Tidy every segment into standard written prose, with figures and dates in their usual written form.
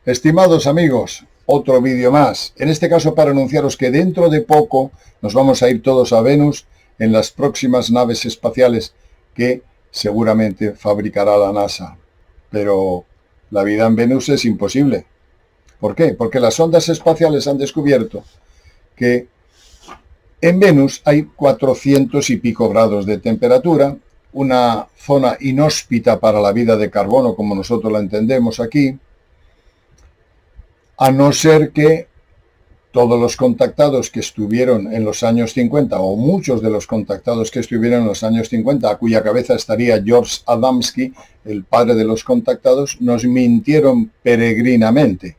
Estimados amigos, otro vídeo más. En este caso para anunciaros que dentro de poco nos vamos a ir todos a Venus en las próximas naves espaciales que seguramente fabricará la NASA. Pero la vida en Venus es imposible. ¿Por qué? Porque las sondas espaciales han descubierto que en Venus hay 400 y pico grados de temperatura, una zona inhóspita para la vida de carbono como nosotros la entendemos aquí, a no ser que todos los contactados que estuvieron en los años 50, o muchos de los contactados que estuvieron en los años 50, a cuya cabeza estaría George Adamski, el padre de los contactados, nos mintieron peregrinamente,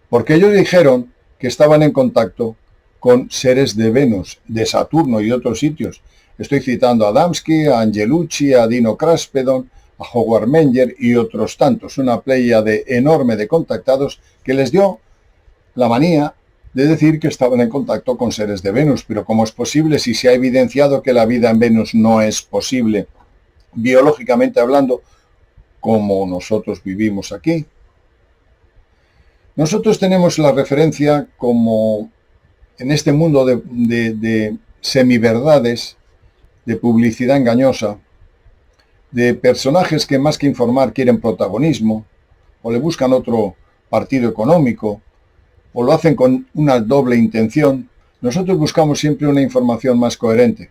porque ellos dijeron que estaban en contacto con seres de Venus, de Saturno y otros sitios. Estoy citando a Adamski, a Angelucci, a Dino Kraspedon, a Howard Menger y otros tantos, una pléyade enorme de contactados que les dio la manía de decir que estaban en contacto con seres de Venus. Pero ¿cómo es posible si se ha evidenciado que la vida en Venus no es posible, biológicamente hablando, como nosotros vivimos aquí? Nosotros tenemos la referencia como en este mundo de semiverdades, de publicidad engañosa, de personajes que más que informar quieren protagonismo, o le buscan otro partido económico, o lo hacen con una doble intención. Nosotros buscamos siempre una información más coherente.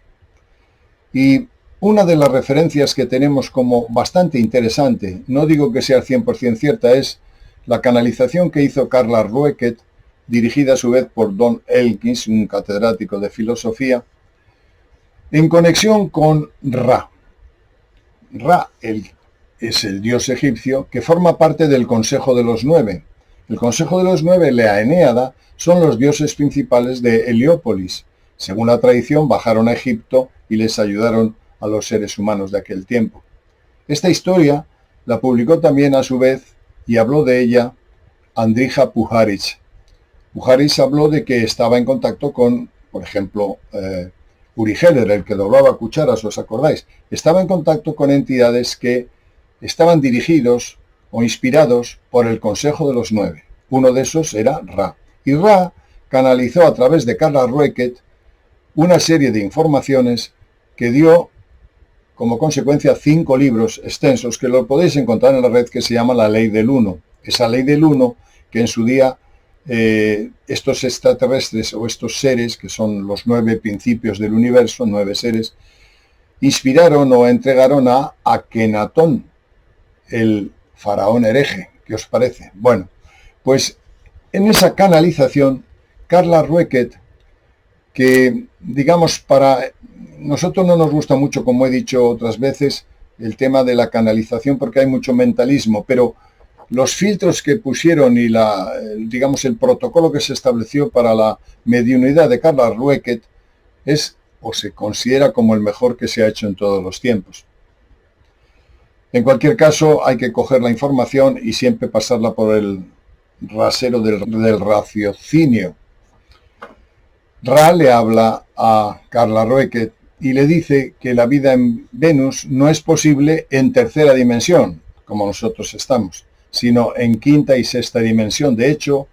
Y una de las referencias que tenemos como bastante interesante, no digo que sea al 100% cierta, es la canalización que hizo Carla Rueckert, dirigida a su vez por Don Elkins, un catedrático de filosofía, en conexión con Ra. Ra es el dios egipcio que forma parte del Consejo de los Nueve. El Consejo de los Nueve, la Enéada, son los dioses principales de Heliópolis. Según la tradición, bajaron a Egipto y les ayudaron a los seres humanos de aquel tiempo. Esta historia la publicó también a su vez y habló de ella Andrija Puharich. Puharich habló de que estaba en contacto con, por ejemplo, Uri Geller, el que doblaba cucharas, ¿os acordáis? Estaba en contacto con entidades que estaban dirigidos o inspirados por el Consejo de los Nueve. Uno de esos era Ra. Y Ra canalizó a través de Carla Rueckert una serie de informaciones que dio como consecuencia 5 libros extensos que lo podéis encontrar en la red, que se llama La Ley del Uno. Esa Ley del Uno que en su día estos extraterrestres o estos seres, que son los 9 principios del universo, 9 seres, inspiraron o entregaron a Akenatón, el faraón hereje. ¿Qué os parece? Bueno, pues en esa canalización, Carla Rueckert, que digamos para nosotros no nos gusta mucho, como he dicho otras veces, el tema de la canalización porque hay mucho mentalismo, pero los filtros que pusieron y digamos el protocolo que se estableció para la mediunidad de Carla Rueckert es o se considera como el mejor que se ha hecho en todos los tiempos. En cualquier caso, hay que coger la información y siempre pasarla por el rasero del raciocinio. Ra le habla a Carla Rueckert y le dice que la vida en Venus no es posible en tercera dimensión, como nosotros estamos, sino en quinta y sexta dimensión. De hecho,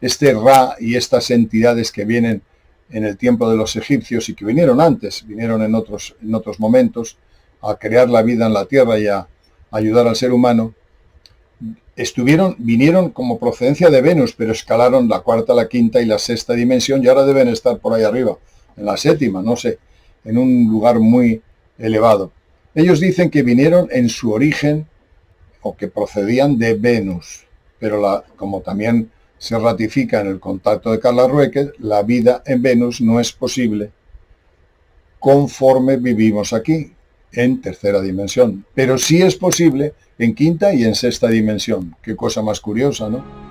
este Ra y estas entidades que vienen en el tiempo de los egipcios y que vinieron antes, vinieron en otros momentos a crear la vida en la Tierra y a ayudar al ser humano, vinieron como procedencia de Venus, pero escalaron la cuarta, la quinta y la sexta dimensión y ahora deben estar por ahí arriba, en la séptima, no sé, en un lugar muy elevado. Ellos dicen que vinieron en su origen o que procedían de Venus, pero como también se ratifica en el contacto de Carla Rueckert, la vida en Venus no es posible conforme vivimos aquí, en tercera dimensión, pero sí es posible en quinta y en sexta dimensión. Qué cosa más curiosa, ¿no?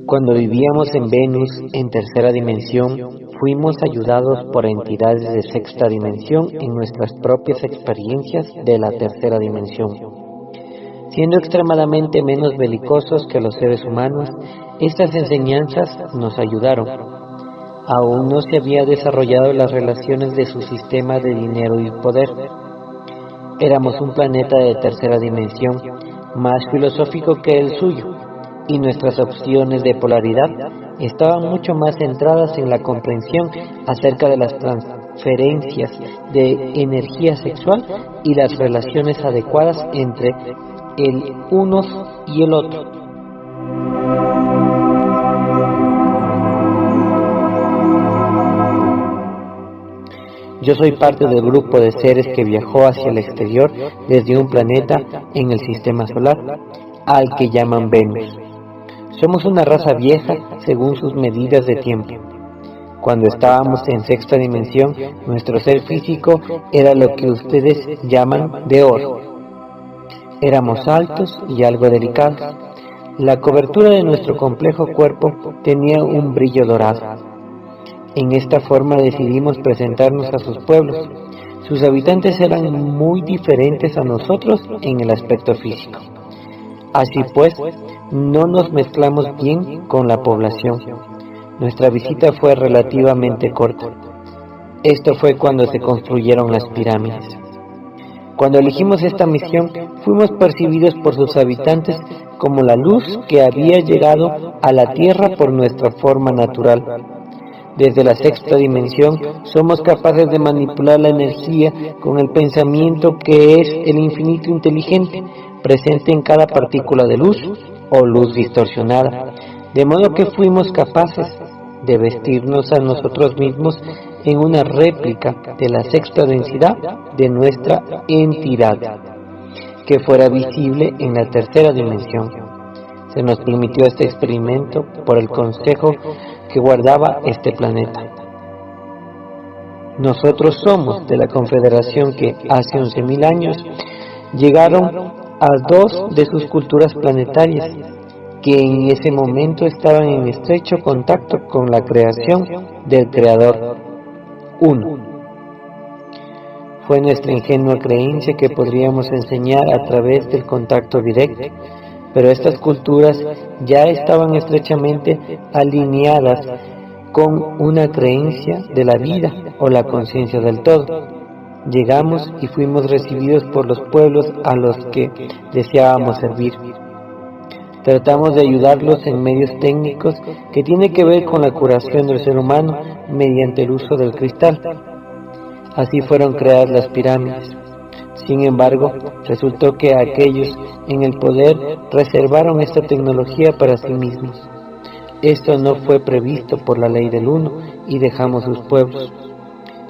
Cuando vivíamos en Venus, en tercera dimensión, fuimos ayudados por entidades de sexta dimensión en nuestras propias experiencias de la tercera dimensión. Siendo extremadamente menos belicosos que los seres humanos, estas enseñanzas nos ayudaron. Aún no se había desarrollado las relaciones de su sistema de dinero y poder. Éramos un planeta de tercera dimensión, más filosófico que el suyo, y nuestras opciones de polaridad estaban mucho más centradas en la comprensión acerca de las transferencias de energía sexual y las relaciones adecuadas entre el uno y el otro. Yo soy parte del grupo de seres que viajó hacia el exterior desde un planeta en el sistema solar, al que llaman Venus. Somos una raza vieja según sus medidas de tiempo. Cuando estábamos en sexta dimensión, nuestro ser físico era lo que ustedes llaman de oro. Éramos altos y algo delicados. La cobertura de nuestro complejo cuerpo tenía un brillo dorado. En esta forma decidimos presentarnos a sus pueblos. Sus habitantes eran muy diferentes a nosotros en el aspecto físico. Así pues, no nos mezclamos bien con la población. Nuestra visita fue relativamente corta. Esto fue cuando se construyeron las pirámides. Cuando elegimos esta misión, fuimos percibidos por sus habitantes como la luz que había llegado a la Tierra por nuestra forma natural. Desde la sexta dimensión, somos capaces de manipular la energía con el pensamiento que es el infinito inteligente, presente en cada partícula de luz o luz distorsionada, de modo que fuimos capaces de vestirnos a nosotros mismos en una réplica de la sexta densidad de nuestra entidad, que fuera visible en la tercera dimensión. Se nos permitió este experimento por el consejo que guardaba este planeta. Nosotros somos de la confederación que hace 11.000 años llegaron a dos de sus culturas planetarias, que en ese momento estaban en estrecho contacto con la creación del Creador Uno. Fue nuestra ingenua creencia que podríamos enseñar a través del contacto directo, pero estas culturas ya estaban estrechamente alineadas con una creencia de la vida o la conciencia del todo. Llegamos y fuimos recibidos por los pueblos a los que deseábamos servir. Tratamos de ayudarlos en medios técnicos que tienen que ver con la curación del ser humano mediante el uso del cristal. Así fueron creadas las pirámides. Sin embargo, resultó que aquellos en el poder reservaron esta tecnología para sí mismos. Esto no fue previsto por la ley del uno y dejamos sus pueblos.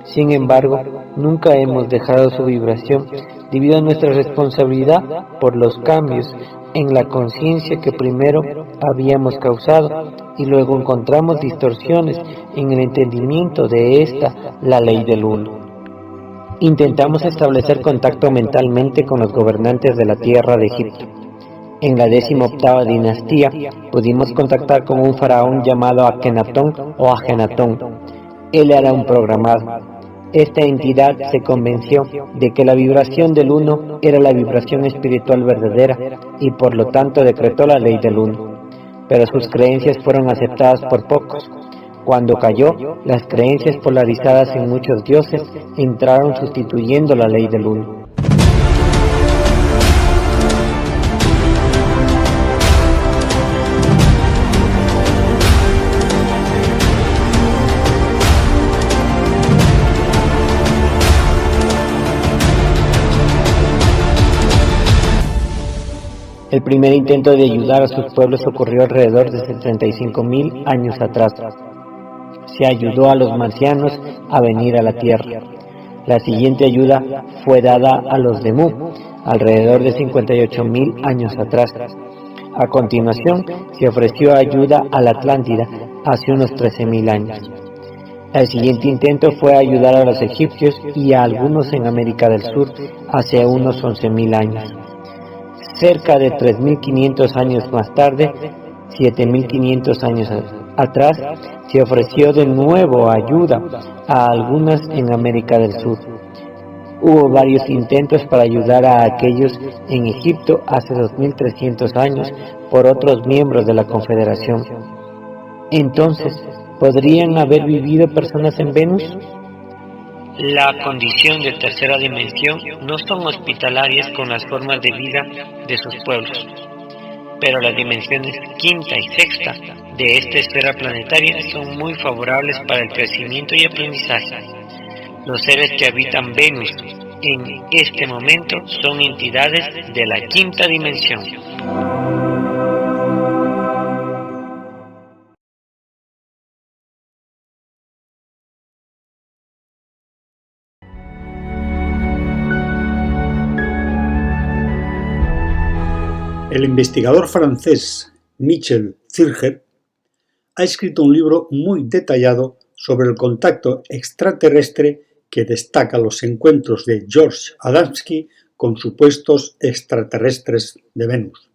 Sin embargo, nunca hemos dejado su vibración debido a nuestra responsabilidad por los cambios en la conciencia que primero habíamos causado y luego encontramos distorsiones en el entendimiento de esta, la ley del uno. Intentamos establecer contacto mentalmente con los gobernantes de la tierra de Egipto. En la 18ª dinastía pudimos contactar con un faraón llamado Akenatón o Ajenatón. Él era un programado. Esta entidad se convenció de que la vibración del uno era la vibración espiritual verdadera y por lo tanto decretó la ley del uno. Pero sus creencias fueron aceptadas por pocos. Cuando cayó, las creencias polarizadas en muchos dioses entraron sustituyendo la ley del uno. El primer intento de ayudar a sus pueblos ocurrió alrededor de 35.000 años atrás. Se ayudó a los marcianos a venir a la Tierra. La siguiente ayuda fue dada a los de Mu, alrededor de 58.000 años atrás. A continuación, se ofreció ayuda a la Atlántida hace unos 13.000 años. El siguiente intento fue ayudar a los egipcios y a algunos en América del Sur hace unos 11.000 años. Cerca de 3.500 años más tarde, 7.500 años atrás, se ofreció de nuevo ayuda a algunas en América del Sur. Hubo varios intentos para ayudar a aquellos en Egipto hace 2.300 años por otros miembros de la Confederación. Entonces, ¿podrían haber vivido personas en Venus? La condición de tercera dimensión no son hospitalarias con las formas de vida de sus pueblos, pero las dimensiones quinta y sexta de esta esfera planetaria son muy favorables para el crecimiento y aprendizaje. Los seres que habitan Venus en este momento son entidades de la quinta dimensión. El investigador francés Michel Zirger ha escrito un libro muy detallado sobre el contacto extraterrestre que destaca los encuentros de George Adamski con supuestos extraterrestres de Venus.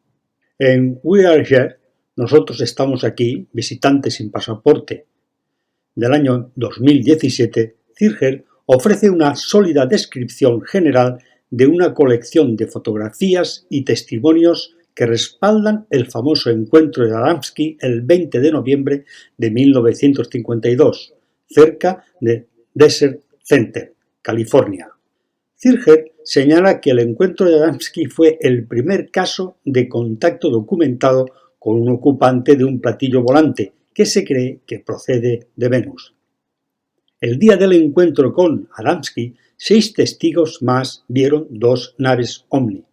En We Are Here, nosotros estamos aquí, visitantes sin pasaporte, del año 2017, Zirger ofrece una sólida descripción general de una colección de fotografías y testimonios que respaldan el famoso encuentro de Adamski el 20 de noviembre de 1952, cerca de Desert Center, California. Zirger señala que el encuentro de Adamski fue el primer caso de contacto documentado con un ocupante de un platillo volante que se cree que procede de Venus. El día del encuentro con Adamski, 6 testigos más vieron 2 naves OVNI.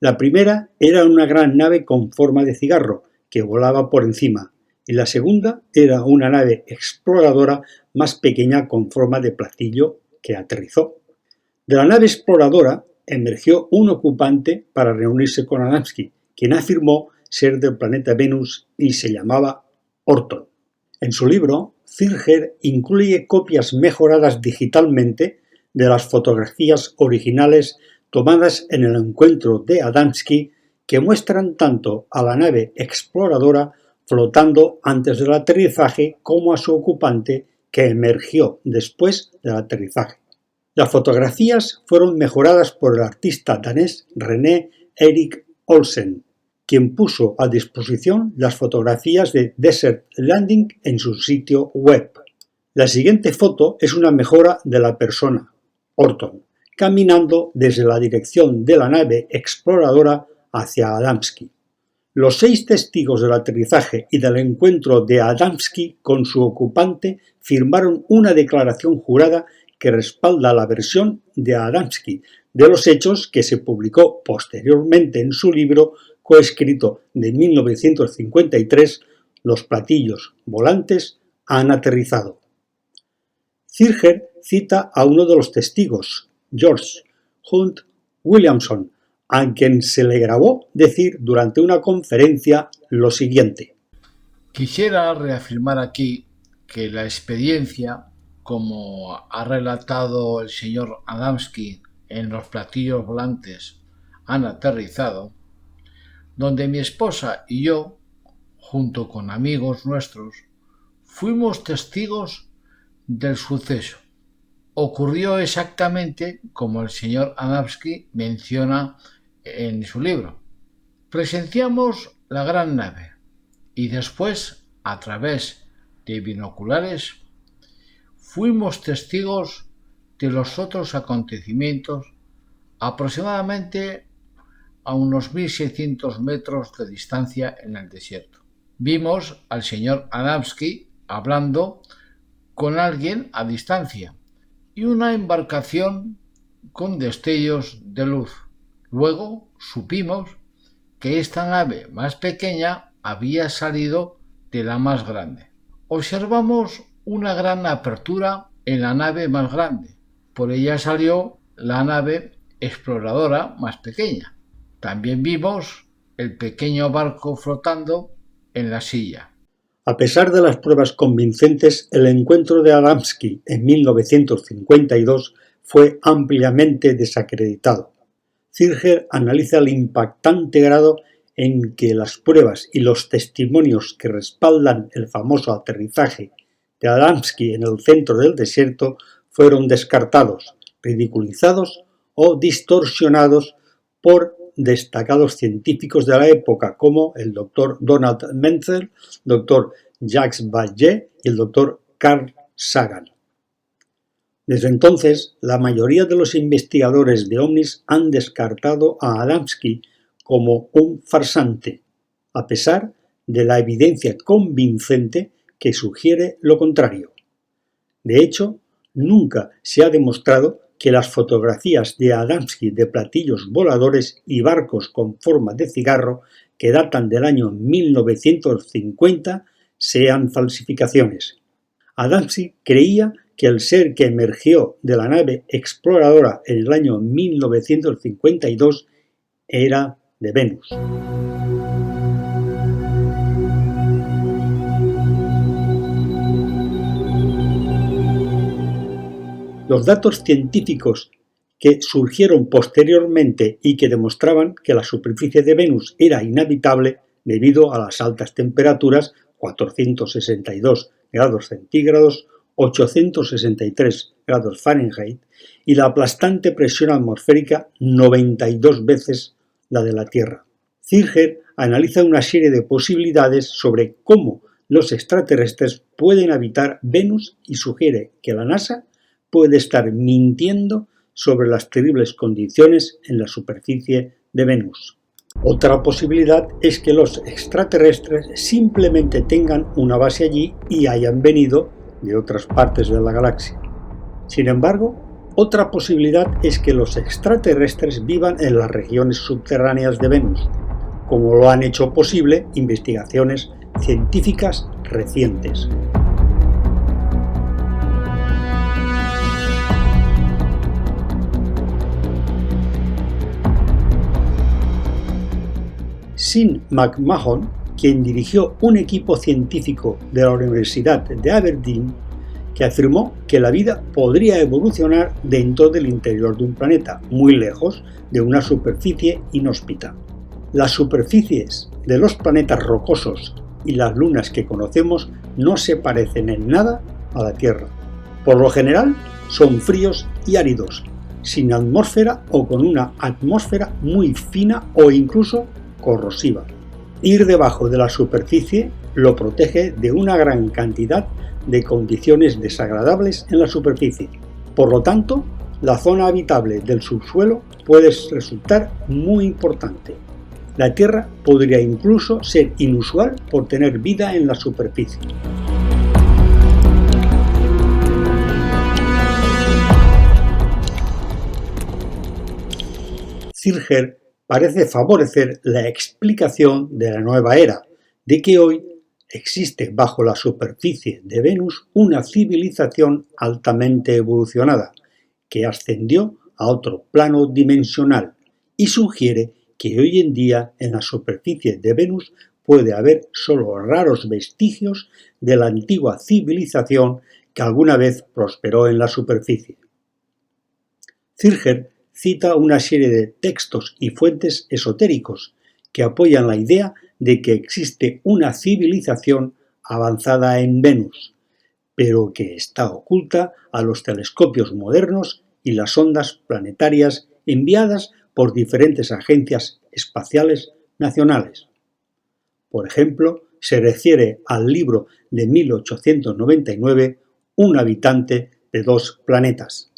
La primera era una gran nave con forma de cigarro que volaba por encima, y la segunda era una nave exploradora más pequeña con forma de platillo que aterrizó. De la nave exploradora emergió un ocupante para reunirse con Adamski, quien afirmó ser del planeta Venus y se llamaba Orton. En su libro, Zirger incluye copias mejoradas digitalmente de las fotografías originales tomadas en el encuentro de Adamski, que muestran tanto a la nave exploradora flotando antes del aterrizaje como a su ocupante que emergió después del aterrizaje. Las fotografías fueron mejoradas por el artista danés René Erik Olsen, quien puso a disposición las fotografías de Desert Landing en su sitio web. La siguiente foto es una mejora de la persona, Orton, caminando desde la dirección de la nave exploradora hacia Adamski. Los 6 testigos del aterrizaje y del encuentro de Adamski con su ocupante firmaron una declaración jurada que respalda la versión de Adamski de los hechos que se publicó posteriormente en su libro coescrito de 1953, Los platillos volantes han aterrizado. Zirger cita a uno de los testigos, George Hunt Williamson, a quien se le grabó decir durante una conferencia lo siguiente. Quisiera reafirmar aquí que la experiencia, como ha relatado el señor Adamski en Los platillos volantes han aterrizado, donde mi esposa y yo, junto con amigos nuestros, fuimos testigos del suceso. Ocurrió exactamente como el señor Adamski menciona en su libro. Presenciamos la gran nave y después, a través de binoculares, fuimos testigos de los otros acontecimientos aproximadamente a unos 1.600 metros de distancia en el desierto. Vimos al señor Adamski hablando con alguien a distancia y una embarcación con destellos de luz. Luego supimos que esta nave más pequeña había salido de la más grande. Observamos una gran apertura en la nave más grande. Por ella salió la nave exploradora más pequeña. También vimos el pequeño barco flotando en la silla. A pesar de las pruebas convincentes, el encuentro de Adamski en 1952 fue ampliamente desacreditado. Zirger analiza el impactante grado en que las pruebas y los testimonios que respaldan el famoso aterrizaje de Adamski en el centro del desierto fueron descartados, ridiculizados o distorsionados por destacados científicos de la época como el Dr. Donald Menzel, Dr. Jacques Vallée y el Dr. Carl Sagan. Desde entonces, la mayoría de los investigadores de ovnis han descartado a Adamski como un farsante, a pesar de la evidencia convincente que sugiere lo contrario. De hecho, nunca se ha demostrado que las fotografías de Adamski de platillos voladores y barcos con forma de cigarro que datan del año 1950 sean falsificaciones. Adamski creía que el ser que emergió de la nave exploradora en el año 1952 era de Venus. Los datos científicos que surgieron posteriormente y que demostraban que la superficie de Venus era inhabitable debido a las altas temperaturas, 462 grados centígrados, 863 grados Fahrenheit, y la aplastante presión atmosférica 92 veces la de la Tierra. Zirger analiza una serie de posibilidades sobre cómo los extraterrestres pueden habitar Venus y sugiere que la NASA puede estar mintiendo sobre las terribles condiciones en la superficie de Venus. Otra posibilidad es que los extraterrestres simplemente tengan una base allí y hayan venido de otras partes de la galaxia. Sin embargo, otra posibilidad es que los extraterrestres vivan en las regiones subterráneas de Venus, como lo han hecho posible investigaciones científicas recientes. Sean McMahon, quien dirigió un equipo científico de la Universidad de Aberdeen, que afirmó que la vida podría evolucionar dentro del interior de un planeta, muy lejos de una superficie inhóspita. Las superficies de los planetas rocosos y las lunas que conocemos no se parecen en nada a la Tierra. Por lo general, son fríos y áridos, sin atmósfera o con una atmósfera muy fina o incluso corrosiva. Ir debajo de la superficie lo protege de una gran cantidad de condiciones desagradables en la superficie. Por lo tanto, la zona habitable del subsuelo puede resultar muy importante. La Tierra podría incluso ser inusual por tener vida en la superficie. Zirger parece favorecer la explicación de la nueva era, de que hoy existe bajo la superficie de Venus una civilización altamente evolucionada, que ascendió a otro plano dimensional y sugiere que hoy en día en la superficie de Venus puede haber solo raros vestigios de la antigua civilización que alguna vez prosperó en la superficie. Zirger cita una serie de textos y fuentes esotéricos que apoyan la idea de que existe una civilización avanzada en Venus, pero que está oculta a los telescopios modernos y las sondas planetarias enviadas por diferentes agencias espaciales nacionales. Por ejemplo, se refiere al libro de 1899, Un habitante de dos planetas.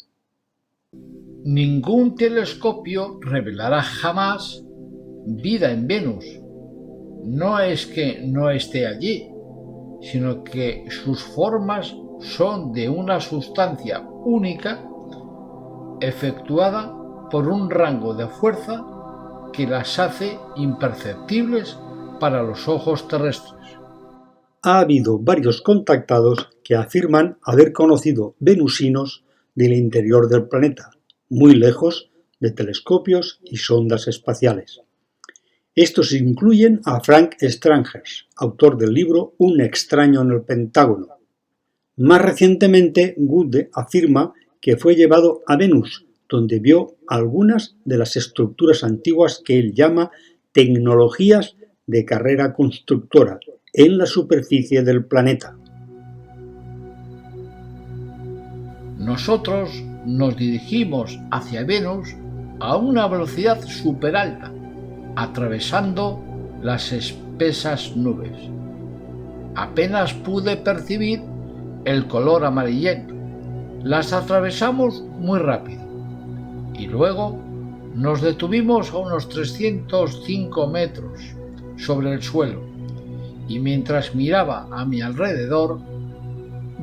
Ningún telescopio revelará jamás vida en Venus. No es que no esté allí, sino que sus formas son de una sustancia única efectuada por un rango de fuerza que las hace imperceptibles para los ojos terrestres. Ha habido varios contactados que afirman haber conocido venusinos del interior del planeta, muy lejos de telescopios y sondas espaciales. Estos incluyen a Frank Strangers, autor del libro Un extraño en el Pentágono. Más recientemente, Goode afirma que fue llevado a Venus, donde vio algunas de las estructuras antiguas que él llama tecnologías de carrera constructora en la superficie del planeta. Nosotros nos dirigimos hacia Venus a una velocidad súper alta, atravesando las espesas nubes. Apenas pude percibir el color amarillento. Las atravesamos muy rápido y luego nos detuvimos a unos 305 metros sobre el suelo, y mientras miraba a mi alrededor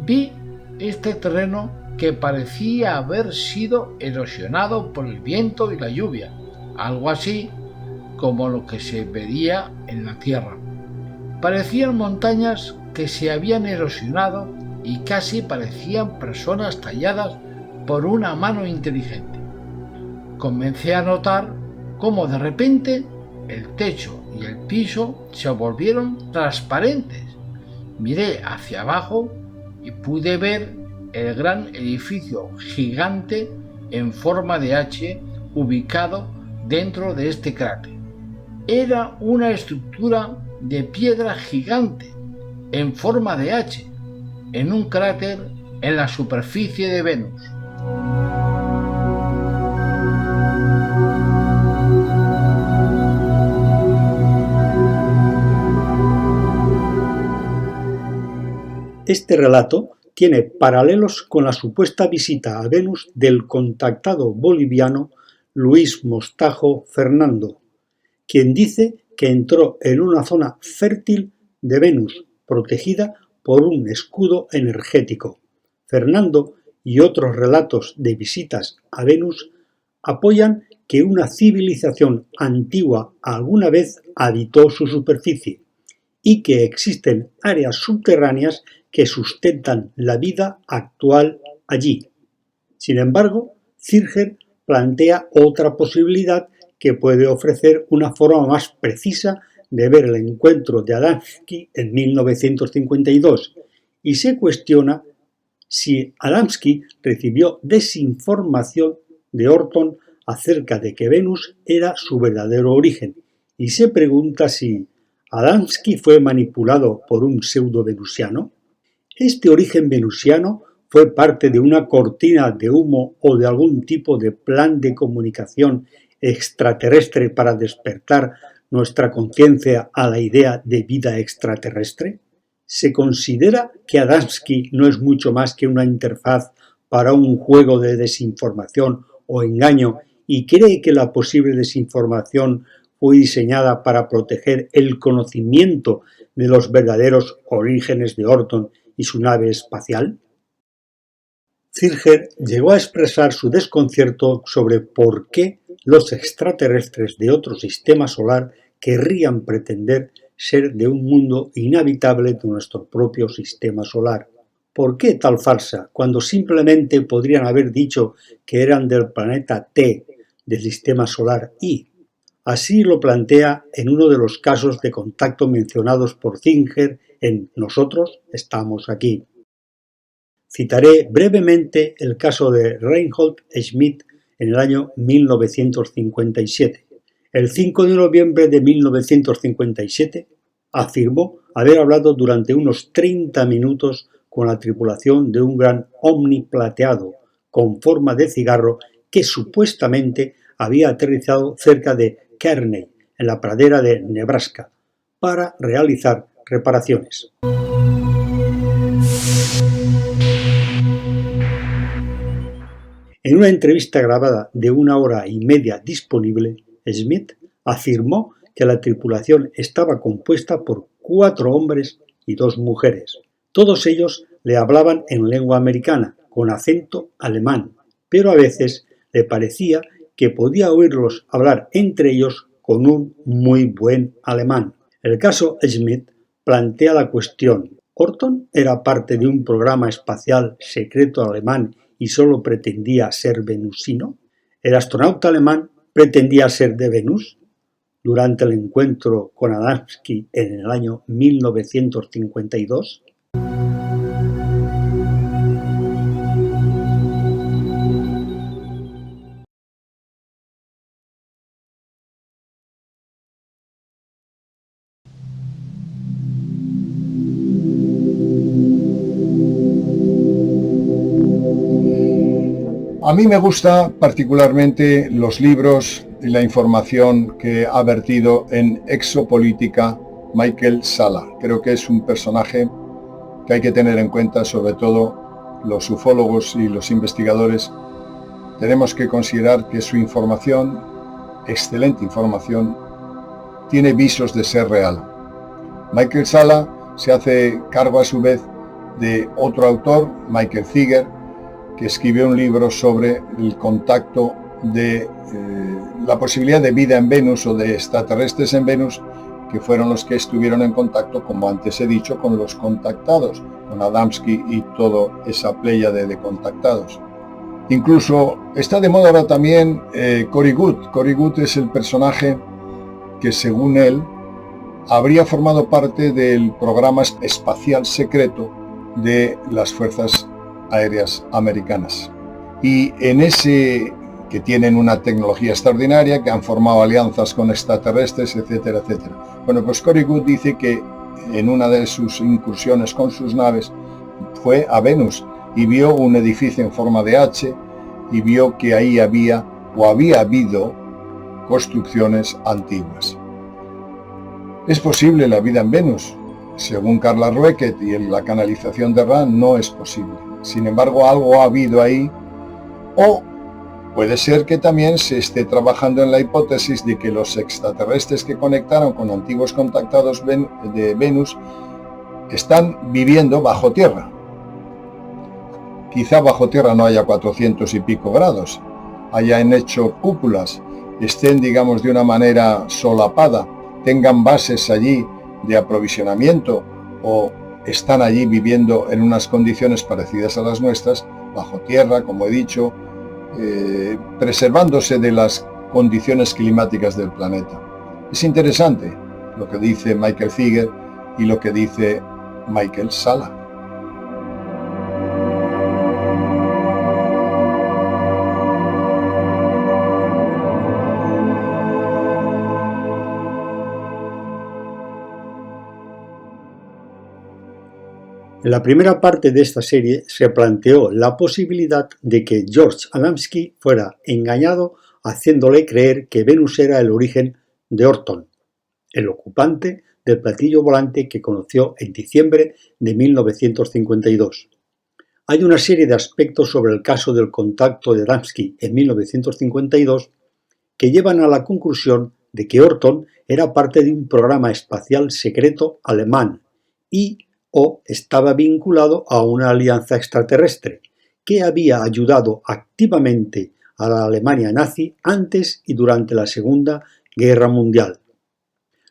vi este terreno que parecía haber sido erosionado por el viento y la lluvia, algo así como lo que se veía en la Tierra. Parecían montañas que se habían erosionado y casi parecían personas talladas por una mano inteligente. Comencé a notar cómo de repente el techo y el piso se volvieron transparentes. Miré hacia abajo y pude ver el gran edificio gigante en forma de H ubicado dentro de este cráter. Era una estructura de piedra gigante en forma de H en un cráter en la superficie de Venus. Este relato tiene paralelos con la supuesta visita a Venus del contactado boliviano Luis Mostajo Fernando, quien dice que entró en una zona fértil de Venus, protegida por un escudo energético. Fernando y otros relatos de visitas a Venus apoyan que una civilización antigua alguna vez habitó su superficie y que existen áreas subterráneas que sustentan la vida actual allí. Sin embargo, Zirger plantea otra posibilidad que puede ofrecer una forma más precisa de ver el encuentro de Adamski en 1952 y se cuestiona si Adamski recibió desinformación de Orton acerca de que Venus era su verdadero origen y se pregunta si Adamski fue manipulado por un pseudo-venusiano. ¿Este origen venusiano fue parte de una cortina de humo o de algún tipo de plan de comunicación extraterrestre para despertar nuestra conciencia a la idea de vida extraterrestre? ¿Se considera que Adamski no es mucho más que una interfaz para un juego de desinformación o engaño y cree que la posible desinformación fue diseñada para proteger el conocimiento de los verdaderos orígenes de Orton y su nave espacial? Zirger llegó a expresar su desconcierto sobre por qué los extraterrestres de otro sistema solar querrían pretender ser de un mundo inhabitable de nuestro propio sistema solar. ¿Por qué tal farsa cuando simplemente podrían haber dicho que eran del planeta T del sistema solar I? Así lo plantea en uno de los casos de contacto mencionados por Zirger en Nosotros estamos aquí. Citaré brevemente el caso de Reinhold Schmidt en el año 1957. El 5 de noviembre de 1957 afirmó haber hablado durante unos 30 minutos con la tripulación de un gran ovni plateado con forma de cigarro que supuestamente había aterrizado cerca de Kearney, en la pradera de Nebraska, para realizar reparaciones. En una entrevista grabada de 1 hora y media disponible, Smith afirmó que la tripulación estaba compuesta por 4 hombres y 2 mujeres. Todos ellos le hablaban en lengua americana, con acento alemán, pero a veces le parecía que podía oírlos hablar entre ellos con un muy buen alemán. El caso Smith plantea la cuestión: ¿Orton era parte de un programa espacial secreto alemán y solo pretendía ser venusino? ¿El astronauta alemán pretendía ser de Venus? Durante el encuentro con Adamski en el año 1952, A mí me gusta particularmente los libros y la información que ha vertido en Exopolítica Michael Salla. Creo que es un personaje que hay que tener en cuenta, sobre todo los ufólogos y los investigadores. Tenemos que considerar que su información, excelente información, tiene visos de ser real. Michael Salla se hace cargo a su vez de otro autor, Michael Ziegler, que escribió un libro sobre el contacto de la posibilidad de vida en Venus o de extraterrestres en Venus, que fueron los que estuvieron en contacto, como antes he dicho, con los contactados, con Adamski y toda esa pléyade de contactados. Incluso está de moda ahora también Corey Goode. Corey Goode es el personaje que, según él, habría formado parte del programa espacial secreto de las Fuerzas Aéreas Americanas. Y en ese, que tienen una tecnología extraordinaria, que han formado alianzas con extraterrestres, etcétera, etcétera. Bueno, pues Corey Goode dice que en una de sus incursiones con sus naves fue a Venus y vio un edificio en forma de H y vio que ahí había habido construcciones antiguas. ¿Es posible la vida en Venus? Según Carla Rueckert y en la canalización de Ra, no es posible. Sin embargo, algo ha habido ahí, o puede ser que también se esté trabajando en la hipótesis de que los extraterrestres que conectaron con antiguos contactados de Venus están viviendo bajo tierra. Quizá bajo tierra no haya 400 y pico grados, hayan hecho cúpulas, estén, digamos, de una manera solapada, tengan bases allí de aprovisionamiento o están allí viviendo en unas condiciones parecidas a las nuestras, bajo tierra, como he dicho, preservándose de las condiciones climáticas del planeta. Es interesante lo que dice Michael Ziegler y lo que dice Michael Salla. En la primera parte de esta serie se planteó la posibilidad de que George Adamski fuera engañado haciéndole creer que Venus era el origen de Orton, el ocupante del platillo volante que conoció en diciembre de 1952. Hay una serie de aspectos sobre el caso del contacto de Adamski en 1952 que llevan a la conclusión de que Orton era parte de un programa espacial secreto alemán o estaba vinculado a una alianza extraterrestre que había ayudado activamente a la Alemania nazi antes y durante la Segunda Guerra Mundial.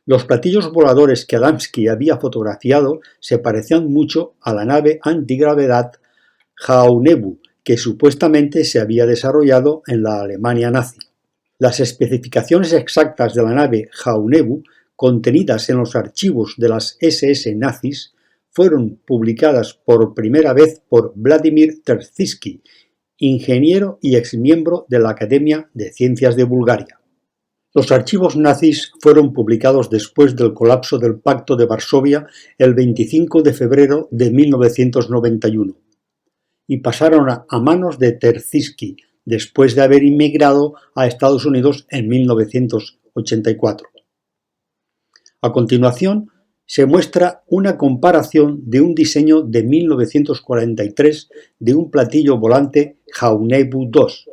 Los platillos voladores que Adamski había fotografiado se parecían mucho a la nave antigravedad Haunebu, que supuestamente se había desarrollado en la Alemania nazi. Las especificaciones exactas de la nave Haunebu, contenidas en los archivos de las SS nazis, fueron publicadas por primera vez por Vladimir Terziski, ingeniero y exmiembro de la Academia de Ciencias de Bulgaria. Los archivos nazis fueron publicados después del colapso del Pacto de Varsovia el 25 de febrero de 1991 y pasaron a manos de Terziski después de haber inmigrado a Estados Unidos en 1984. A continuación, se muestra una comparación de un diseño de 1943 de un platillo volante Haunebu 2,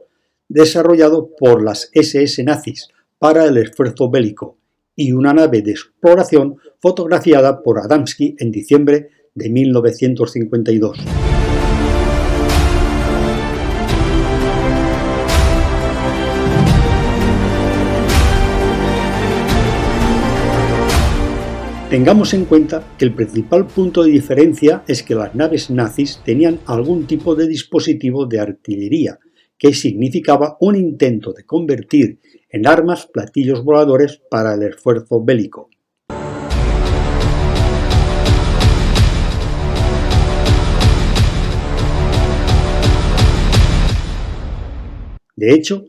desarrollado por las SS nazis para el esfuerzo bélico, y una nave de exploración fotografiada por Adamski en diciembre de 1952. Tengamos en cuenta que el principal punto de diferencia es que las naves nazis tenían algún tipo de dispositivo de artillería, que significaba un intento de convertir en armas platillos voladores para el esfuerzo bélico. De hecho,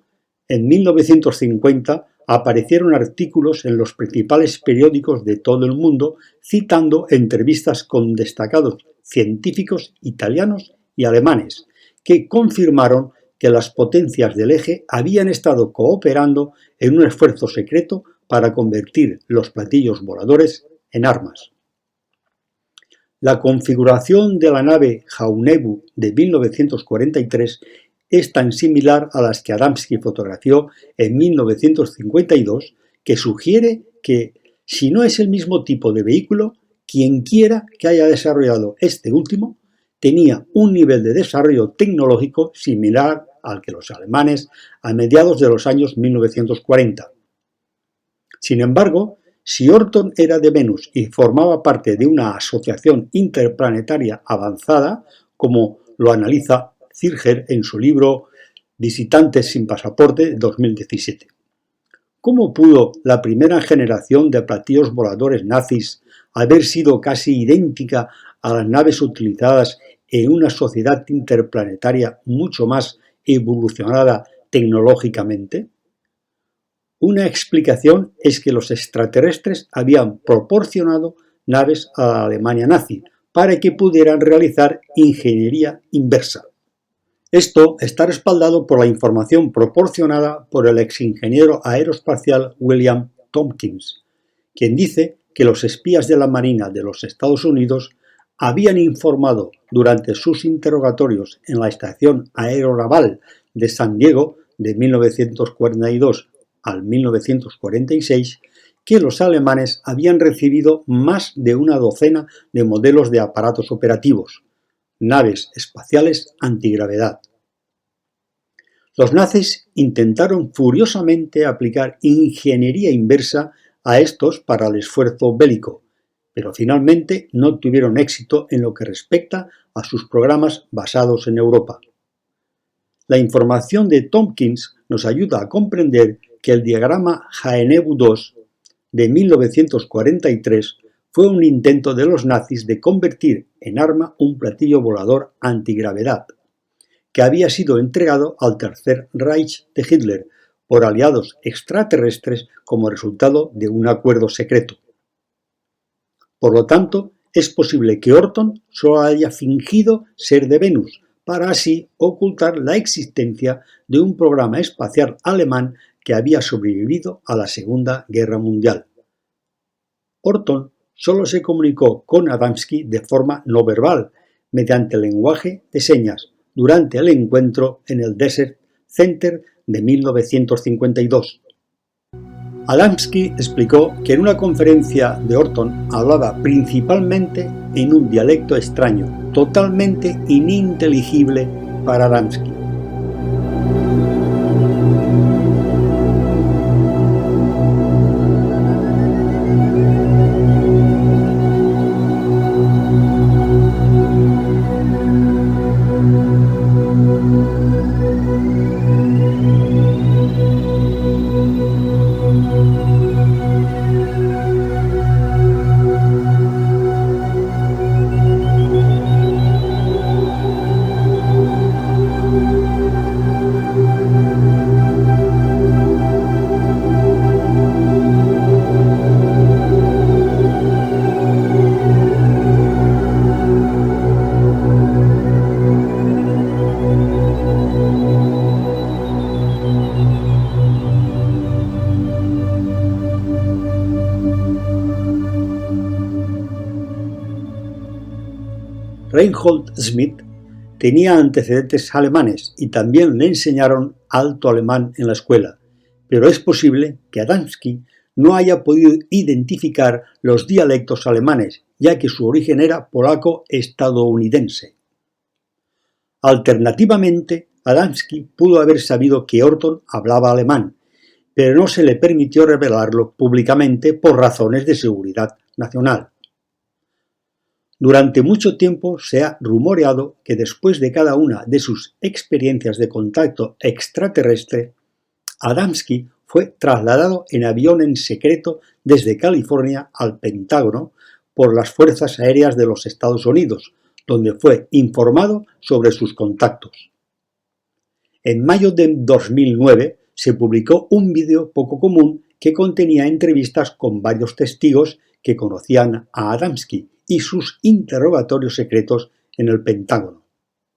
en 1950 aparecieron artículos en los principales periódicos de todo el mundo citando entrevistas con destacados científicos italianos y alemanes que confirmaron que las potencias del eje habían estado cooperando en un esfuerzo secreto para convertir los platillos voladores en armas. La configuración de la nave Jaunebu de 1943 es tan similar a las que Adamski fotografió en 1952 que sugiere que, si no es el mismo tipo de vehículo, quienquiera que haya desarrollado este último tenía un nivel de desarrollo tecnológico similar al que los alemanes a mediados de los años 1940. Sin embargo, si Orton era de Venus y formaba parte de una asociación interplanetaria avanzada, como lo analiza Zirger en su libro Visitantes sin pasaporte 2017. ¿Cómo pudo la primera generación de platillos voladores nazis haber sido casi idéntica a las naves utilizadas en una sociedad interplanetaria mucho más evolucionada tecnológicamente? Una explicación es que los extraterrestres habían proporcionado naves a la Alemania nazi para que pudieran realizar ingeniería inversa. Esto está respaldado por la información proporcionada por el exingeniero aeroespacial William Tompkins, quien dice que los espías de la Marina de los Estados Unidos habían informado durante sus interrogatorios en la estación aeronaval de San Diego de 1942 al 1946 que los alemanes habían recibido más de una docena de modelos de aparatos operativos, naves espaciales antigravedad. Los nazis intentaron furiosamente aplicar ingeniería inversa a estos para el esfuerzo bélico, pero finalmente no tuvieron éxito en lo que respecta a sus programas basados en Europa. La información de Tompkins nos ayuda a comprender que el diagrama Jaenebu II de 1943 fue un intento de los nazis de convertir en arma un platillo volador antigravedad, que había sido entregado al Tercer Reich de Hitler por aliados extraterrestres como resultado de un acuerdo secreto. Por lo tanto, es posible que Orton solo haya fingido ser de Venus, para así ocultar la existencia de un programa espacial alemán que había sobrevivido a la Segunda Guerra Mundial. Orton solo se comunicó con Adamski de forma no verbal, mediante el lenguaje de señas, durante el encuentro en el Desert Center de 1952. Adamski explicó que en una conferencia de Orton hablaba principalmente en un dialecto extraño, totalmente ininteligible para Adamski. Reinhold Schmidt tenía antecedentes alemanes y también le enseñaron alto alemán en la escuela, pero es posible que Adamski no haya podido identificar los dialectos alemanes, ya que su origen era polaco-estadounidense. Alternativamente, Adamski pudo haber sabido que Orton hablaba alemán, pero no se le permitió revelarlo públicamente por razones de seguridad nacional. Durante mucho tiempo se ha rumoreado que después de cada una de sus experiencias de contacto extraterrestre, Adamski fue trasladado en avión en secreto desde California al Pentágono por las Fuerzas Aéreas de los Estados Unidos, donde fue informado sobre sus contactos. En mayo de 2009 se publicó un vídeo poco común que contenía entrevistas con varios testigos que conocían a Adamski y sus interrogatorios secretos en el Pentágono.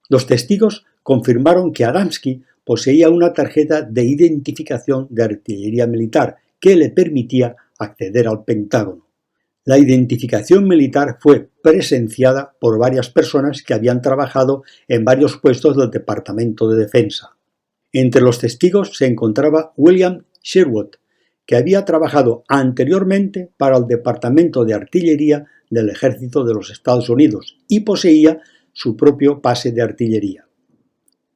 Los testigos confirmaron que Adamski poseía una tarjeta de identificación de artillería militar que le permitía acceder al Pentágono. La identificación militar fue presenciada por varias personas que habían trabajado en varios puestos del Departamento de Defensa. Entre los testigos se encontraba William Sherwood, que había trabajado anteriormente para el Departamento de Artillería del Ejército de los Estados Unidos y poseía su propio pase de artillería.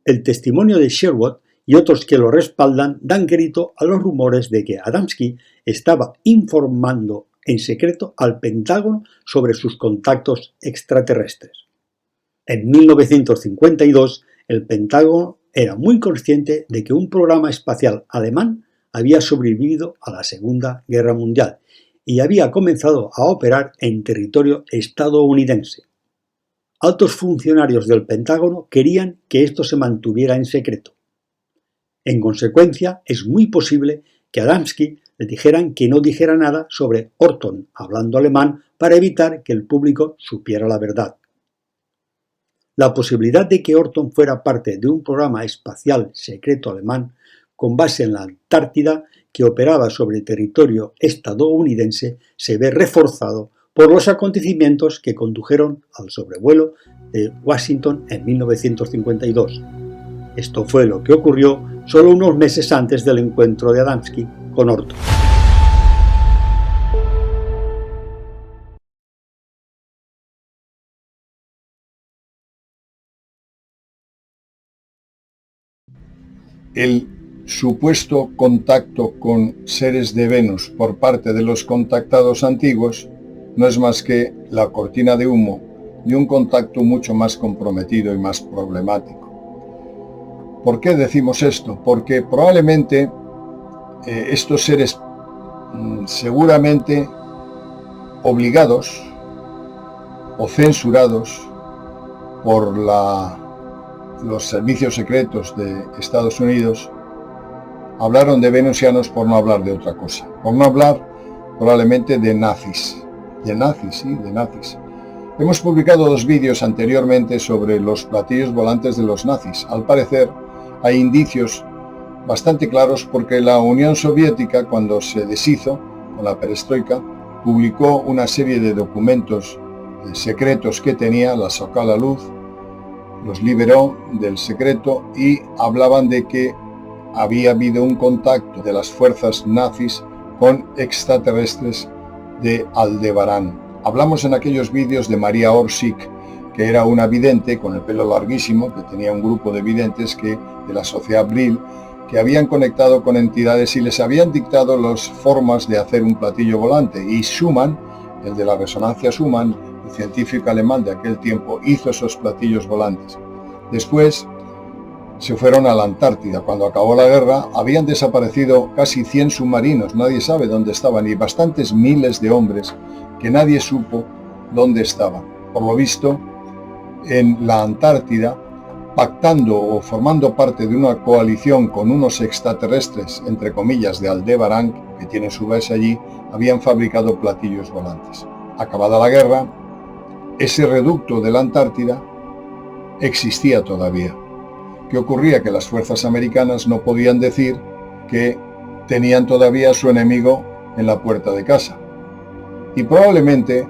El testimonio de Sherwood y otros que lo respaldan dan crédito a los rumores de que Adamski estaba informando en secreto al Pentágono sobre sus contactos extraterrestres. En 1952, el Pentágono era muy consciente de que un programa espacial alemán había sobrevivido a la Segunda Guerra Mundial y había comenzado a operar en territorio estadounidense. Altos funcionarios del Pentágono querían que esto se mantuviera en secreto. En consecuencia, es muy posible que a Adamski le dijeran que no dijera nada sobre Orton hablando alemán para evitar que el público supiera la verdad. La posibilidad de que Orton fuera parte de un programa espacial secreto alemán con base en la Antártida que operaba sobre territorio estadounidense se ve reforzado por los acontecimientos que condujeron al sobrevuelo de Washington en 1952. Esto fue lo que ocurrió solo unos meses antes del encuentro de Adamski con Orton. El supuesto contacto con seres de Venus por parte de los contactados antiguos no es más que la cortina de humo de un contacto mucho más comprometido y más problemático. ¿Por qué decimos esto? Porque probablemente estos seres seguramente obligados o censurados por los servicios secretos de Estados Unidos hablaron de venusianos por no hablar de otra cosa, por no hablar probablemente de nazis. De nazis. Hemos publicado 2 vídeos anteriormente sobre los platillos volantes de los nazis. Al parecer hay indicios bastante claros porque la Unión Soviética, cuando se deshizo con la perestroika, publicó una serie de documentos secretos que tenía, las sacó a la luz, los liberó del secreto y hablaban de que había habido un contacto de las fuerzas nazis con extraterrestres de Aldebarán. Hablamos en aquellos vídeos de María Orsic, que era una vidente con el pelo larguísimo, que tenía un grupo de videntes de la Sociedad Brill, que habían conectado con entidades y les habían dictado las formas de hacer un platillo volante. Y Schumann, el de la resonancia Schumann, el científico alemán de aquel tiempo, hizo esos platillos volantes. Después se fueron a la Antártida. Cuando acabó la guerra, habían desaparecido casi 100 submarinos, nadie sabe dónde estaban, y bastantes miles de hombres que nadie supo dónde estaban. Por lo visto, en la Antártida, pactando o formando parte de una coalición con unos extraterrestres, entre comillas, de Aldebarán, que tienen su base allí, habían fabricado platillos volantes. Acabada la guerra, ese reducto de la Antártida existía todavía. ¿Qué ocurría? Que las fuerzas americanas no podían decir que tenían todavía a su enemigo en la puerta de casa. Y probablemente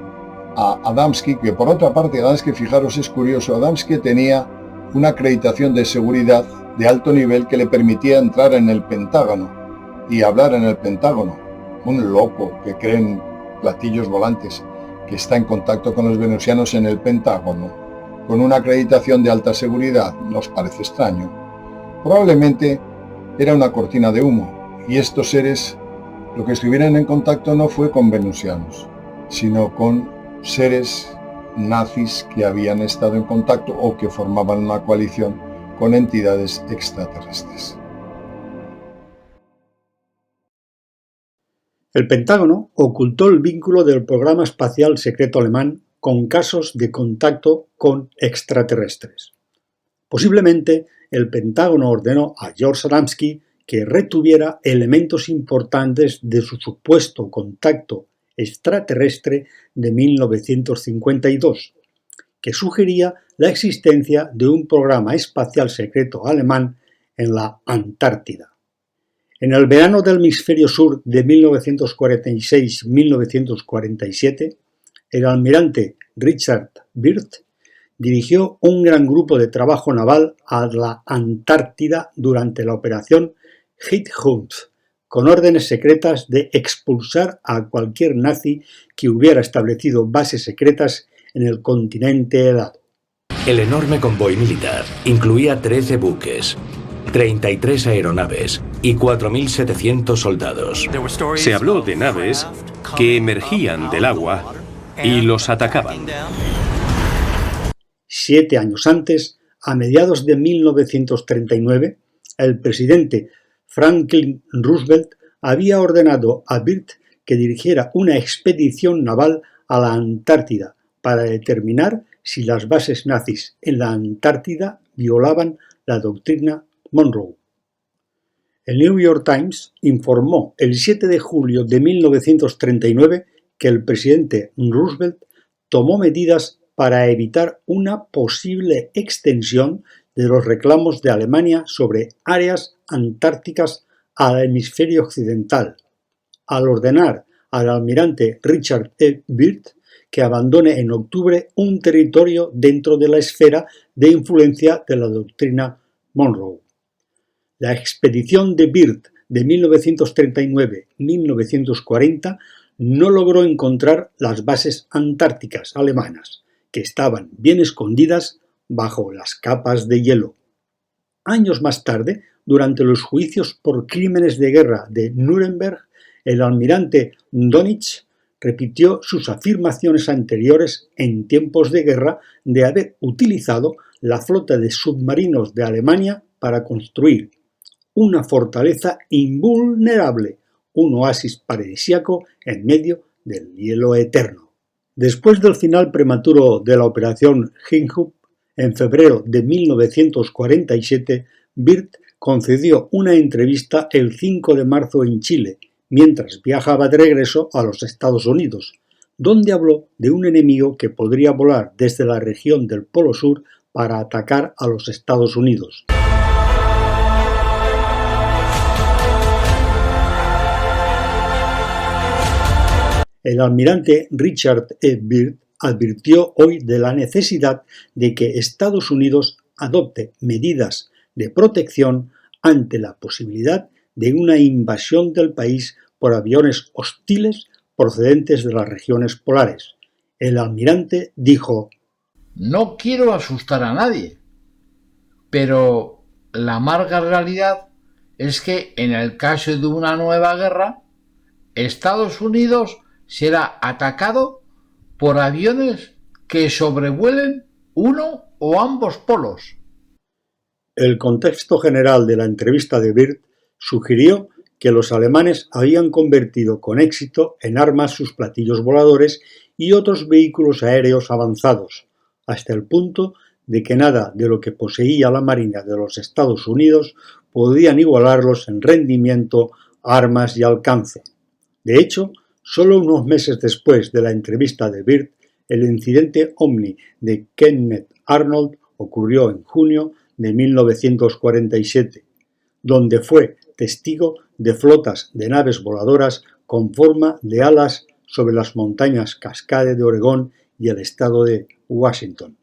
a Adamski, que por otra parte Adamski, fijaros, es curioso, Adamski tenía una acreditación de seguridad de alto nivel que le permitía entrar en el Pentágono y hablar en el Pentágono. Un loco que cree en platillos volantes, que está en contacto con los venusianos en el Pentágono, con una acreditación de alta seguridad, nos parece extraño. Probablemente era una cortina de humo, y estos seres, lo que estuvieran en contacto no fue con venusianos, sino con seres nazis que habían estado en contacto o que formaban una coalición con entidades extraterrestres. El Pentágono ocultó el vínculo del programa espacial secreto alemán con casos de contacto con extraterrestres. Posiblemente el Pentágono ordenó a George Adamski que retuviera elementos importantes de su supuesto contacto extraterrestre de 1952, que sugería la existencia de un programa espacial secreto alemán en la Antártida. En el verano del hemisferio sur de 1946-1947, el almirante Richard Byrd dirigió un gran grupo de trabajo naval a la Antártida durante la operación Headhunt, con órdenes secretas de expulsar a cualquier nazi que hubiera establecido bases secretas en el continente helado. El enorme convoy militar incluía 13 buques, 33 aeronaves y 4.700 soldados. Se habló de naves que emergían del agua y los atacaban. 7 años antes, a mediados de 1939, el presidente Franklin Roosevelt había ordenado a Byrd que dirigiera una expedición naval a la Antártida para determinar si las bases nazis en la Antártida violaban la doctrina Monroe. El New York Times informó el 7 de julio de 1939 que el presidente Roosevelt tomó medidas para evitar una posible extensión de los reclamos de Alemania sobre áreas antárticas al hemisferio occidental, al ordenar al almirante Richard E. Byrd que abandone en octubre un territorio dentro de la esfera de influencia de la doctrina Monroe. La expedición de Byrd de 1939-1940 no logró encontrar las bases antárticas alemanas, que estaban bien escondidas bajo las capas de hielo. Años más tarde, durante los juicios por crímenes de guerra de Nuremberg, el almirante Dönitz repitió sus afirmaciones anteriores en tiempos de guerra de haber utilizado la flota de submarinos de Alemania para construir una fortaleza invulnerable, un oasis paradisíaco en medio del hielo eterno. Después del final prematuro de la operación Headhunt, en febrero de 1947, Byrd concedió una entrevista el 5 de marzo en Chile, mientras viajaba de regreso a los Estados Unidos, donde habló de un enemigo que podría volar desde la región del Polo Sur para atacar a los Estados Unidos. El almirante Richard E. Byrd advirtió hoy de la necesidad de que Estados Unidos adopte medidas de protección ante la posibilidad de una invasión del país por aviones hostiles procedentes de las regiones polares. El almirante dijo: No quiero asustar a nadie, pero la amarga realidad es que en el caso de una nueva guerra, Estados Unidos será atacado por aviones que sobrevuelen uno o ambos polos. El contexto general de la entrevista de Byrd sugirió que los alemanes habían convertido con éxito en armas sus platillos voladores y otros vehículos aéreos avanzados, hasta el punto de que nada de lo que poseía la Marina de los Estados Unidos podían igualarlos en rendimiento, armas y alcance. De hecho, solo unos meses después de la entrevista de Byrd, el incidente Omni de Kenneth Arnold ocurrió en junio de 1947, donde fue testigo de flotas de naves voladoras con forma de alas sobre las montañas Cascade de Oregón y el estado de Washington.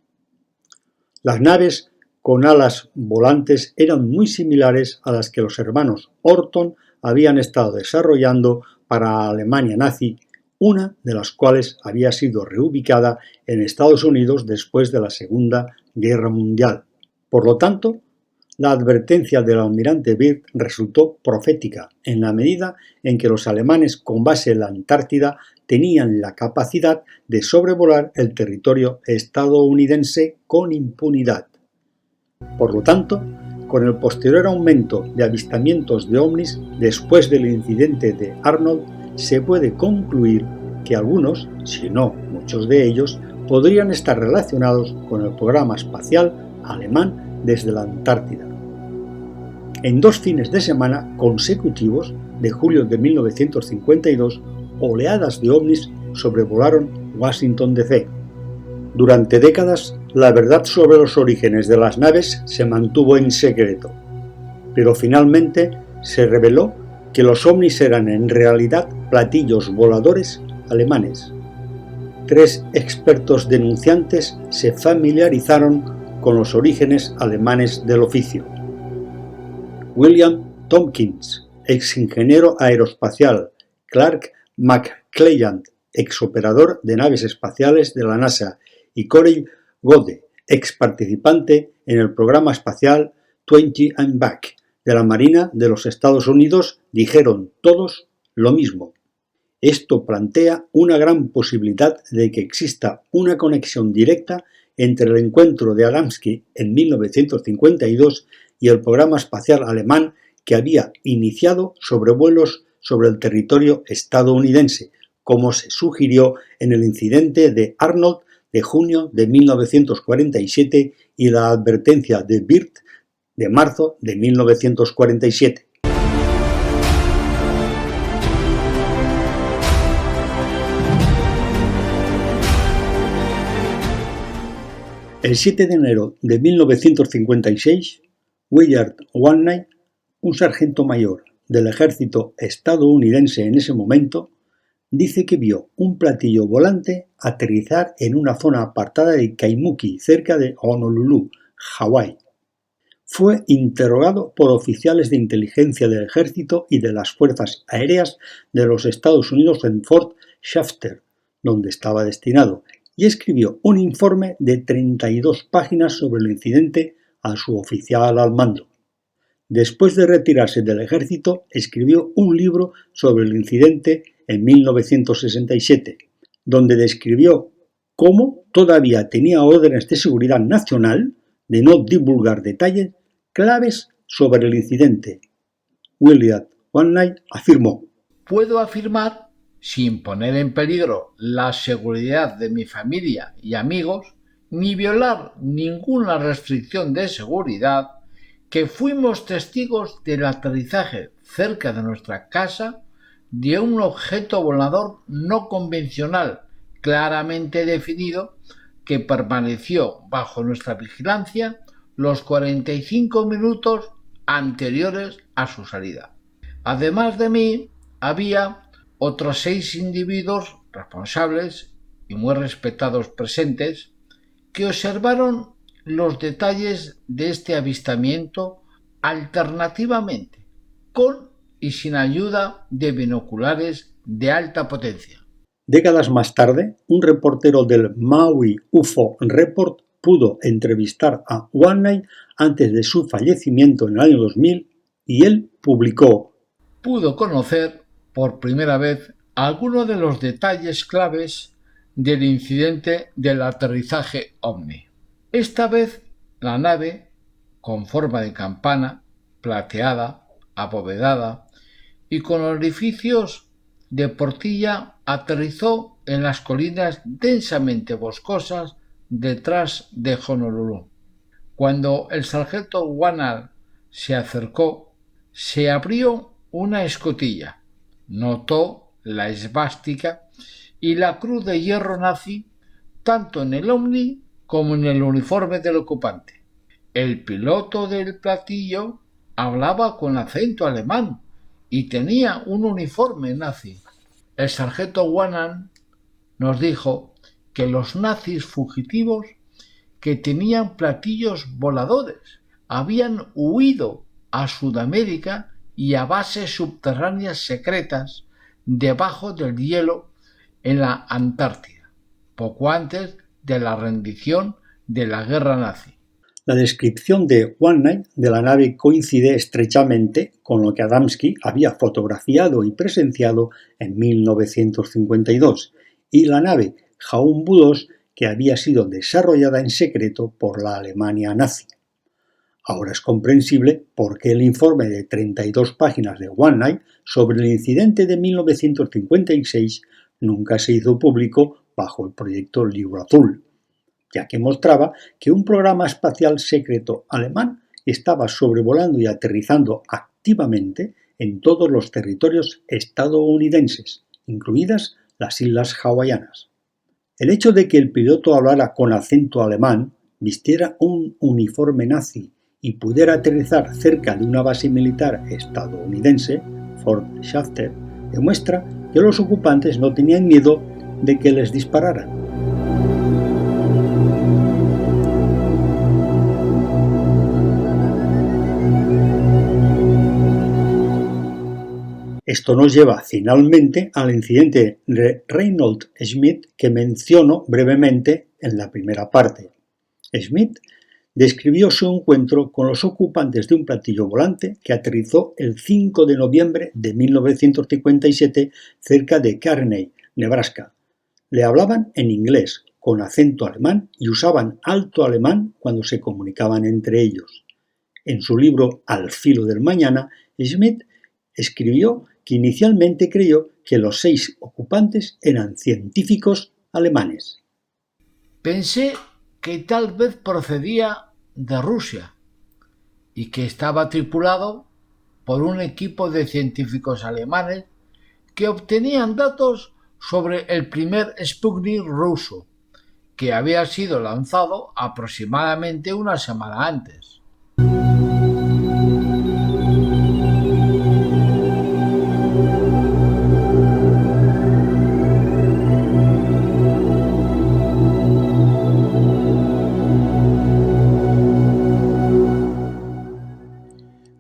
Las naves con alas volantes eran muy similares a las que los hermanos Orton habían estado desarrollando para Alemania nazi, una de las cuales había sido reubicada en Estados Unidos después de la Segunda Guerra Mundial. Por lo tanto, la advertencia del almirante Byrd resultó profética en la medida en que los alemanes con base en la Antártida tenían la capacidad de sobrevolar el territorio estadounidense con impunidad. Por lo tanto, con el posterior aumento de avistamientos de ovnis después del incidente de Arnold, se puede concluir que algunos, si no muchos de ellos, podrían estar relacionados con el programa espacial alemán desde la Antártida. En 2 fines de semana consecutivos, de julio de 1952, oleadas de ovnis sobrevolaron Washington D.C. Durante décadas, la verdad sobre los orígenes de las naves se mantuvo en secreto. pero finalmente se reveló que los ovnis eran en realidad platillos voladores alemanes. 3 expertos denunciantes se familiarizaron con los orígenes alemanes del oficio. William Tompkins, ex ingeniero aeroespacial, Clark McClelland, ex operador de naves espaciales de la NASA, y Corey Goode, ex participante en el programa espacial 20 and Back de la Marina de los Estados Unidos, dijeron todos lo mismo. Esto plantea una gran posibilidad de que exista una conexión directa entre el encuentro de Adamski en 1952 y el programa espacial alemán que había iniciado sobrevuelos sobre el territorio estadounidense, como se sugirió en el incidente de Arnold de junio de 1947 y la advertencia de Byrd de marzo de 1947. El 7 de enero de 1956, Willard Whaley, un sargento mayor del ejército estadounidense en ese momento, dice que vio un platillo volante aterrizar en una zona apartada de Kaimuki, cerca de Honolulu, Hawái. Fue interrogado por oficiales de inteligencia del ejército y de las fuerzas aéreas de los Estados Unidos en Fort Shafter, donde estaba destinado, y escribió un informe de 32 páginas sobre el incidente a su oficial al mando. Después de retirarse del ejército, escribió un libro sobre el incidente en 1967, donde describió cómo todavía tenía órdenes de seguridad nacional de no divulgar detalles claves sobre el incidente. Willard Whaley afirmó: Puedo afirmar, sin poner en peligro la seguridad de mi familia y amigos, ni violar ninguna restricción de seguridad, que fuimos testigos del aterrizaje cerca de nuestra casa de un objeto volador no convencional claramente definido que permaneció bajo nuestra vigilancia los 45 minutos anteriores a su salida. Además de mí, había otros 6 individuos responsables y muy respetados presentes que observaron los detalles de este avistamiento alternativamente, con y sin ayuda de binoculares de alta potencia. Décadas más tarde, un reportero del Maui UFO Report pudo entrevistar a Whaley antes de su fallecimiento en el año 2000 y él publicó: Pudo conocer por primera vez algunos de los detalles claves del incidente del aterrizaje ovni. Esta vez la nave, con forma de campana, plateada, abovedada y con orificios de portilla, aterrizó en las colinas densamente boscosas detrás de Honolulu. Cuando el sargento Whaley se acercó, se abrió una escotilla, notó la esvástica y la cruz de hierro nazi tanto en el ovni como en el uniforme del ocupante. El piloto del platillo hablaba con acento alemán y tenía un uniforme nazi. El sargento Whaley nos dijo que los nazis fugitivos que tenían platillos voladores habían huido a Sudamérica y a bases subterráneas secretas debajo del hielo en la Antártida, poco antes de la rendición de la guerra nazi. La descripción de Whaley de la nave coincide estrechamente con lo que Adamski había fotografiado y presenciado en 1952 y la nave Jaun-2 que había sido desarrollada en secreto por la Alemania nazi. Ahora es comprensible por qué el informe de 32 páginas de Whaley sobre el incidente de 1956 nunca se hizo público bajo el proyecto Libro Azul, ya que mostraba que un programa espacial secreto alemán estaba sobrevolando y aterrizando activamente en todos los territorios estadounidenses, incluidas las islas hawaianas. El hecho de que el piloto hablara con acento alemán, vistiera un uniforme nazi y pudiera aterrizar cerca de una base militar estadounidense, Fort Shafter, demuestra que los ocupantes no tenían miedo de que les dispararan. Esto nos lleva finalmente al incidente de Reinhold Schmidt que menciono brevemente en la primera parte. Schmidt describió su encuentro con los ocupantes de un platillo volante que aterrizó el 5 de noviembre de 1957 cerca de Kearney, Nebraska. Le hablaban en inglés, con acento alemán y usaban alto alemán cuando se comunicaban entre ellos. En su libro Al filo del mañana, Schmidt escribió que inicialmente creyó que los 6 ocupantes eran científicos alemanes. Pensé que tal vez procedía de Rusia y que estaba tripulado por un equipo de científicos alemanes que obtenían datos sobre el primer Sputnik ruso, que había sido lanzado aproximadamente una semana antes.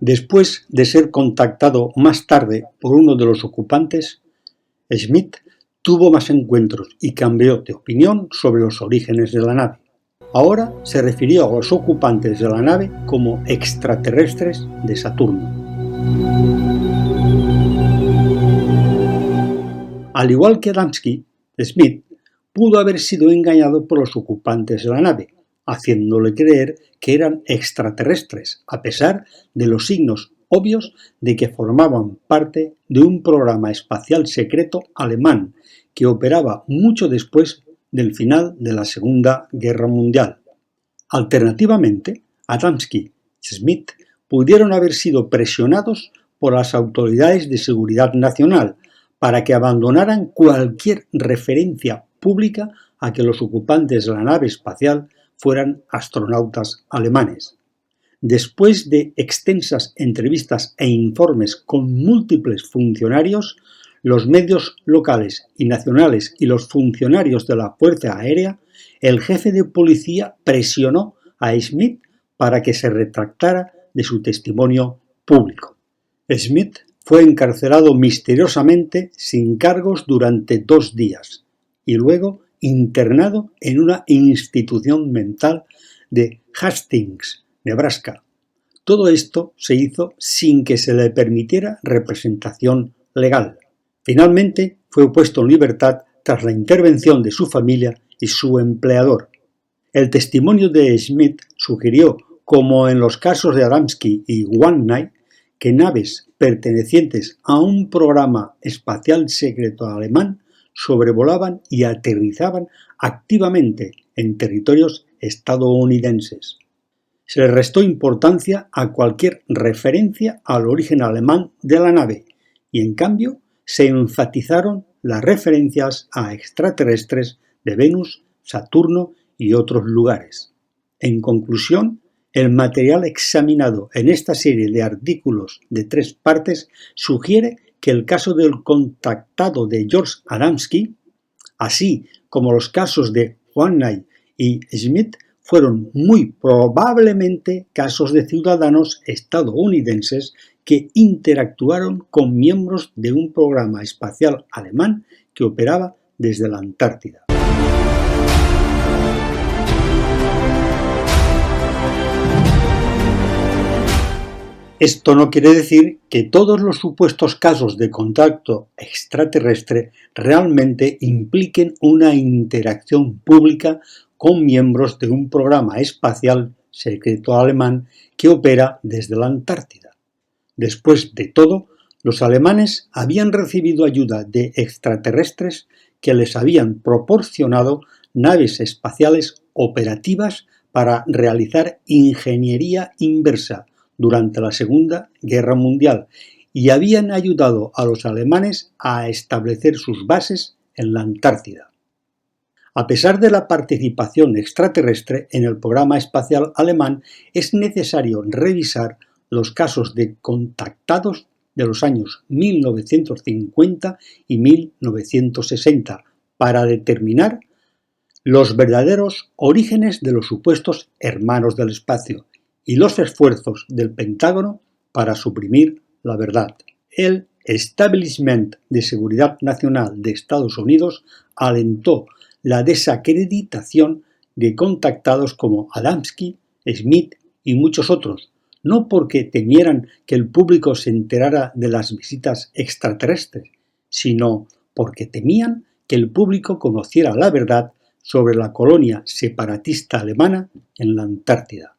Después de ser contactado más tarde por uno de los ocupantes, Schmidt tuvo más encuentros y cambió de opinión sobre los orígenes de la nave. Ahora se refirió a los ocupantes de la nave como extraterrestres de Saturno. Al igual que Adamski, Schmidt pudo haber sido engañado por los ocupantes de la nave, haciéndole creer que eran extraterrestres, a pesar de los signos obvios de que formaban parte de un programa espacial secreto alemán que operaba mucho después del final de la Segunda Guerra Mundial. Alternativamente, Adamski y Schmidt pudieron haber sido presionados por las autoridades de seguridad nacional para que abandonaran cualquier referencia pública a que los ocupantes de la nave espacial fueran astronautas alemanes. Después de extensas entrevistas e informes con múltiples funcionarios, los medios locales y nacionales y los funcionarios de la Fuerza Aérea, el jefe de policía presionó a Schmidt para que se retractara de su testimonio público. Schmidt fue encarcelado misteriosamente sin cargos durante 2 días y luego internado en una institución mental de Hastings, Nebraska. Todo esto se hizo sin que se le permitiera representación legal. Finalmente fue puesto en libertad tras la intervención de su familia y su empleador. El testimonio de Schmidt sugirió, como en los casos de Adamski y Wannier, que naves pertenecientes a un programa espacial secreto alemán sobrevolaban y aterrizaban activamente en territorios estadounidenses. Se le restó importancia a cualquier referencia al origen alemán de la nave y, en cambio, se enfatizaron las referencias a extraterrestres de Venus, Saturno y otros lugares. En conclusión, el material examinado en esta serie de artículos de 3 partes sugiere que el caso del contactado de George Adamski, así como los casos de Wannier y Schmidt, fueron muy probablemente casos de ciudadanos estadounidenses que interactuaron con miembros de un programa espacial alemán que operaba desde la Antártida. Esto no quiere decir que todos los supuestos casos de contacto extraterrestre realmente impliquen una interacción pública con miembros de un programa espacial secreto alemán que opera desde la Antártida. Después de todo, los alemanes habían recibido ayuda de extraterrestres que les habían proporcionado naves espaciales operativas para realizar ingeniería inversa durante la Segunda Guerra Mundial y habían ayudado a los alemanes a establecer sus bases en la Antártida. A pesar de la participación extraterrestre en el programa espacial alemán, es necesario revisar los casos de contactados de los años 1950 y 1960 para determinar los verdaderos orígenes de los supuestos hermanos del espacio y los esfuerzos del Pentágono para suprimir la verdad. El Establishment de Seguridad Nacional de Estados Unidos alentó la desacreditación de contactados como Adamski, Smith y muchos otros, no porque temieran que el público se enterara de las visitas extraterrestres, sino porque temían que el público conociera la verdad sobre la colonia separatista alemana en la Antártida.